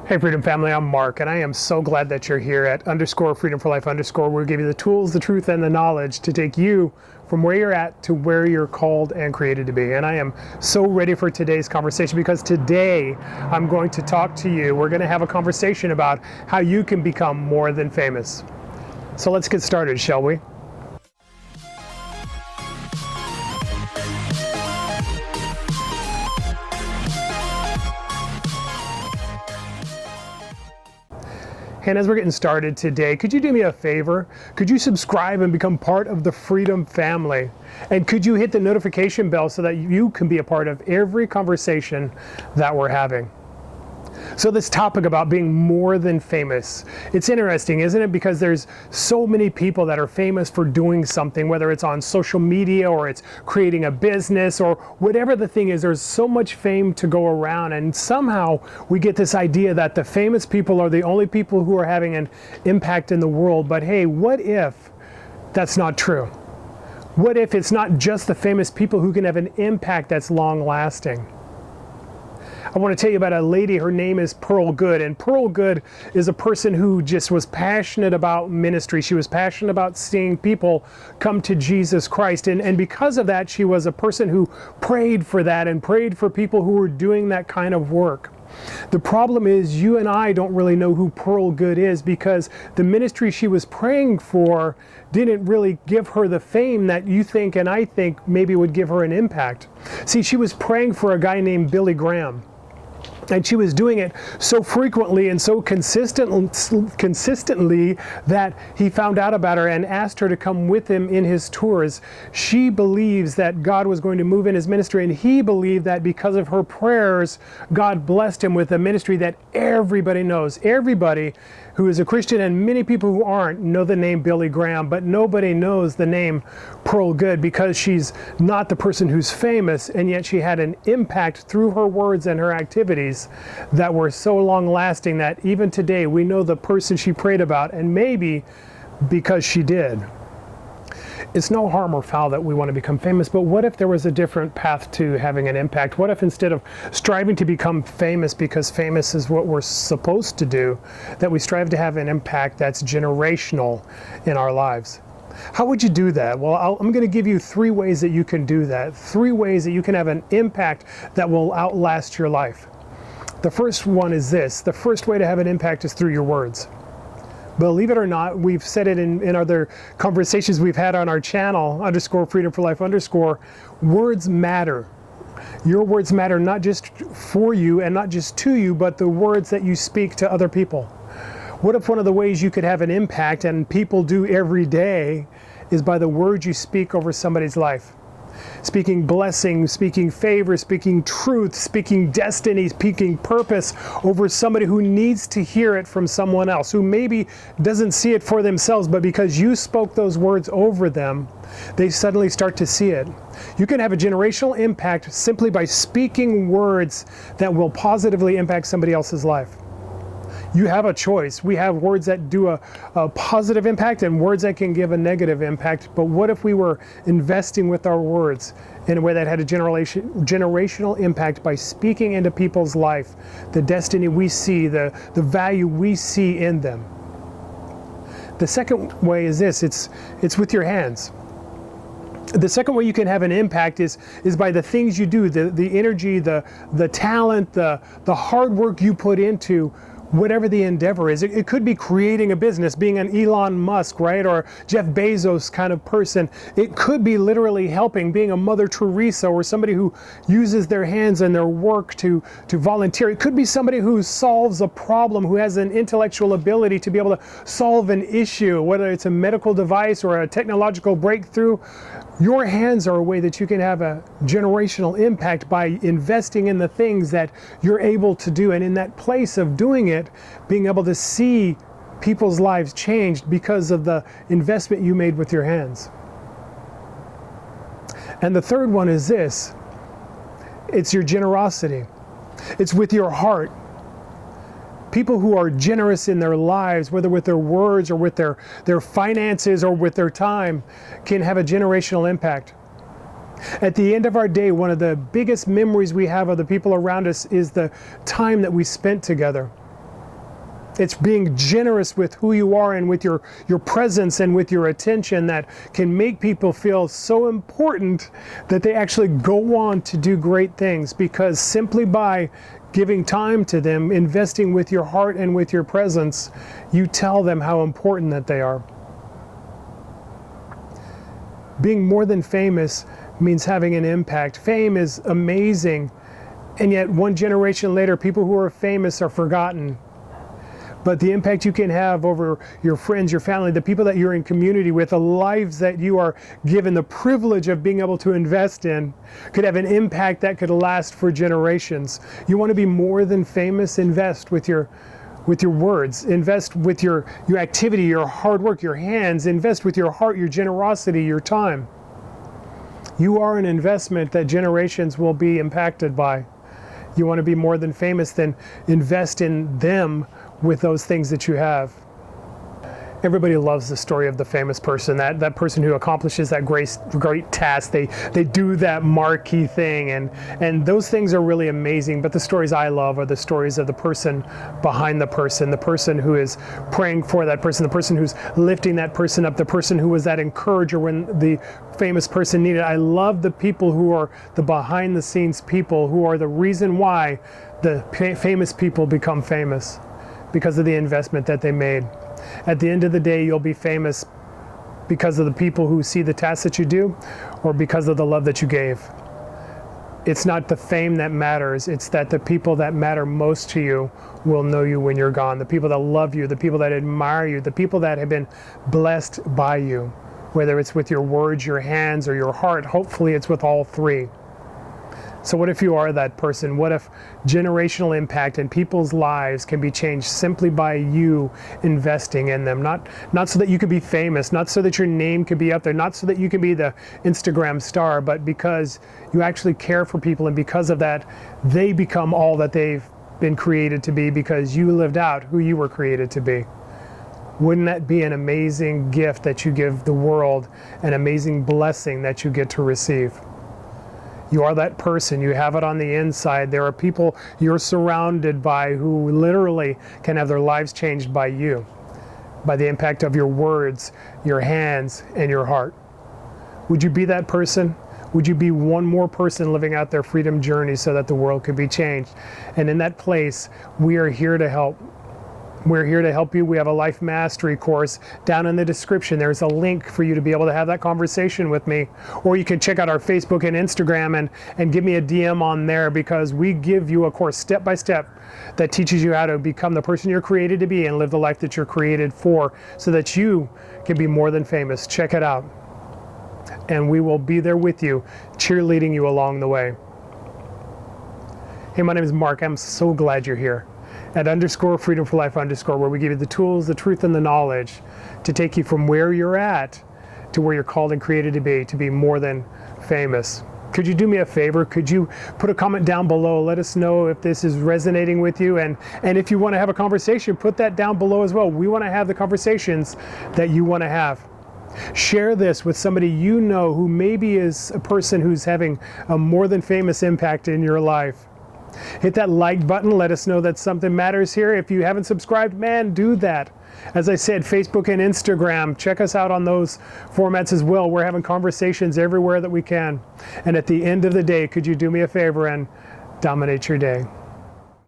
Hey Freedom Family, I'm Mark, and I am so glad that you're here at _Freedom for Life _ we'll give you the tools, the truth, and the knowledge to take you from where you're at to where you're called and created to be. And I am so ready for today's conversation because today I'm going to talk to you. We're going to have a conversation about how you can become more than famous. So let's get started, shall we? And as we're getting started today, could you do me a favor? Could you subscribe and become part of the Freedom Family? And could you hit the notification bell so that you can be a part of every conversation that we're having? So this topic about being more than famous, it's interesting, isn't it? Because there's so many people that are famous for doing something, whether it's on social media or it's creating a business or whatever the thing is, there's so much fame to go around. And somehow we get this idea that the famous people are the only people who are having an impact in the world. But hey, what if that's not true? What if it's not just the famous people who can have an impact that's long lasting? I want to tell you about a lady. Her name is Pearl Good, and Pearl Good is a person who just was passionate about ministry. She was passionate about seeing people come to Jesus Christ, and because of that, she was a person who prayed for that and prayed for people who were doing that kind of work. The problem is you and I don't really know who Pearl Good is because the ministry she was praying for didn't really give her the fame that you think and I think maybe would give her an impact. See, she was praying for a guy named Billy Graham. And she was doing it so frequently and so consistently that he found out about her and asked her to come with him in his tours. She believes that God was going to move in his ministry, and he believed that because of her prayers, God blessed him with a ministry that everybody knows. Everybody who is a Christian and many people who aren't know the name Billy Graham, but nobody knows the name Pearl Good because she's not the person who's famous, and yet she had an impact through her words and her activities that were so long lasting that even today we know the person she prayed about, and maybe because she did. It's no harm or foul that we want to become famous, but what if there was a different path to having an impact? What if instead of striving to become famous because famous is what we're supposed to do, that we strive to have an impact that's generational in our lives? How would you do that? Well, I'm going to give you 3 ways that you can do that. 3 ways that you can have an impact that will outlast your life. The first one is this. The first way to have an impact is through your words. Believe it or not, we've said it in other conversations we've had on our channel, _Freedom for Life _ words matter. Your words matter not just for you and not just to you, but the words that you speak to other people. What if one of the ways you could have an impact, and people do every day, is by the words you speak over somebody's life? Speaking blessing, speaking favor, speaking truth, speaking destiny, speaking purpose over somebody who needs to hear it from someone else, who maybe doesn't see it for themselves, but because you spoke those words over them, they suddenly start to see it. You can have a generational impact simply by speaking words that will positively impact somebody else's life. You have a choice. We have words that do a positive impact and words that can give a negative impact. But what if we were investing with our words in a way that had a generational impact by speaking into people's life, the destiny we see, the value we see in them? The second way is this. It's with your hands. The second way you can have an impact is by the things you do, the energy, the talent, the hard work you put into whatever the endeavor is. It could be creating a business, being an Elon Musk, right? Or Jeff Bezos kind of person. It could be literally helping, being a Mother Teresa or somebody who uses their hands and their work to volunteer. It could be somebody who solves a problem, who has an intellectual ability to be able to solve an issue, whether it's a medical device or a technological breakthrough. Your hands are a way that you can have a generational impact by investing in the things that you're able to do. And in that place of doing it, being able to see people's lives changed because of the investment you made with your hands. And the third one is this. It's your generosity. It's with your heart. People who are generous in their lives, whether with their words or with their finances or with their time, can have a generational impact. At the end of our day, one of the biggest memories we have of the people around us is the time that we spent together. It's being generous with who you are and with your presence and with your attention that can make people feel so important that they actually go on to do great things, because simply by giving time to them, investing with your heart and with your presence, you tell them how important that they are. Being more than famous means having an impact. Fame is amazing, and yet one generation later, people who are famous are forgotten. But the impact you can have over your friends, your family, the people that you're in community with, the lives that you are given the privilege of being able to invest in, could have an impact that could last for generations. You want to be more than famous? Invest with your words, invest with your activity, your hard work, your hands, invest with your heart, your generosity, your time. You are an investment that generations will be impacted by. You want to be more than famous? Then invest in them with those things that you have. Everybody loves the story of the famous person, that person who accomplishes that great task. They do that marquee thing, and those things are really amazing. But the stories I love are the stories of the person behind the person who is praying for that person, the person who's lifting that person up, the person who was that encourager when the famous person needed. I love the people who are the behind the scenes people, who are the reason why the famous people become famous, because of the investment that they made. At the end of the day, you'll be famous because of the people who see the tasks that you do, or because of the love that you gave. It's not the fame that matters, it's that the people that matter most to you will know you when you're gone. The people that love you, the people that admire you, the people that have been blessed by you, whether it's with your words, your hands, or your heart. Hopefully it's with all three. So what if you are that person? What if generational impact and people's lives can be changed simply by you investing in them? Not so that you could be famous, not so that your name could be up there, not so that you can be the Instagram star, but because you actually care for people, and because of that, they become all that they've been created to be, because you lived out who you were created to be. Wouldn't that be an amazing gift that you give the world, an amazing blessing that you get to receive? You are that person. You have it on the inside. There are people you're surrounded by who literally can have their lives changed by you, by the impact of your words, your hands, and your heart. Would you be that person? Would you be one more person living out their freedom journey so that the world could be changed? And in that place, we are here to help. We're here to help you. We have a life mastery course down in the description. There's a link for you to be able to have that conversation with me. Or you can check out our Facebook and Instagram and give me a DM on there, because we give you a course step by step that teaches you how to become the person you're created to be and live the life that you're created for, so that you can be more than famous. Check it out. And we will be there with you, cheerleading you along the way. Hey, my name is Mark. I'm so glad you're here at _Freedom for Life _ where we give you the tools, the truth, and the knowledge to take you from where you're at to where you're called and created to be more than famous. Could you do me a favor? Could you put a comment down below? Let us know if this is resonating with you, and if you want to have a conversation, put that down below as well. We want to have the conversations that you want to have. Share this with somebody you know who maybe is a person who's having a more than famous impact in your life. Hit that like button. Let us know that something matters here. If you haven't subscribed, man, do that. As I said, Facebook and Instagram, check us out on those formats as well. We're having conversations everywhere that we can. And at the end of the day, could you do me a favor and dominate your day?